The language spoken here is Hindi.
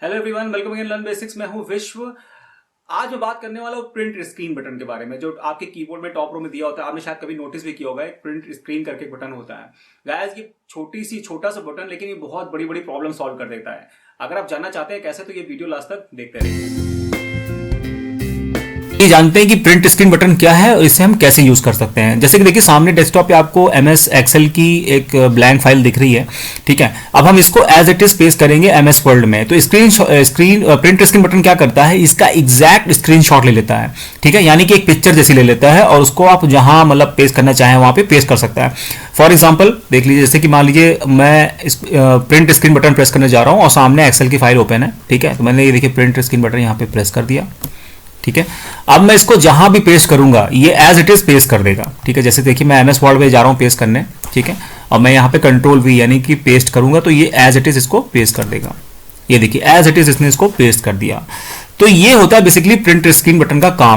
Hello everyone, welcome again learn basics. मैं हूं विश्व। आज मैं बात करने वाला हूं प्रिंट स्क्रीन बटन के बारे में, जो आपके कीबोर्ड में टॉप रो में दिया होता है। आपने शायद कभी नोटिस भी किया होगा, एक प्रिंट स्क्रीन करके एक बटन होता है। गाइस, ये छोटा सा बटन, लेकिन ये बहुत बड़ी बड़ी प्रॉब्लम सॉल्व कर देता है। अगर आप जानना चाहते हैं कैसे, तो ये वीडियो लास्ट तक देखते रहिए। ये जानते हैं कि प्रिंट स्क्रीन बटन क्या है और इसे हम कैसे यूज कर सकते हैं। जैसे कि देखिए, सामने डेस्कटॉप पे आपको MS एक्सेल की एक ब्लैंक फाइल दिख रही है, ठीक है। अब हम इसको एज इट इज पेस्ट करेंगे MS वर्ड में। तो प्रिंट स्क्रीन बटन क्या करता है, इसका एग्जैक्ट स्क्रीनशॉट ले लेता है, ठीक है। यानी कि एक पिक्चर जैसी ले लेता है और उसको आप जहां मतलब पेस्ट करना चाहें वहां पे पेस्ट कर सकता है। फॉर एग्जाम्पल देख लीजिए, जैसे कि मान लीजिए मैं इस प्रिंट स्क्रीन बटन प्रेस करने जा रहा हूं और सामने एक्सेल की फाइल ओपन है, ठीक है। तो मैंने ये देखिए प्रिंट स्क्रीन बटन यहाँ पे प्रेस कर दिया, ठीक है। अब मैं इसको जहां भी पेस्ट करूंगा ये एज इट इज पेस्ट कर देगा, ठीक है। जैसे देखिए मैं MS वर्ड में जा रहा हूं पेस्ट करने, ठीक है। और मैं यहाँ पे Ctrl+V यानी कि पेस्ट करूंगा तो ये एज इट इज इसको पेस्ट कर देगा। ये देखिए एज इट इज इसने इसको पेस्ट कर दिया। तो ये होता है बेसिकली प्रिंट स्क्रीन बटन का काम।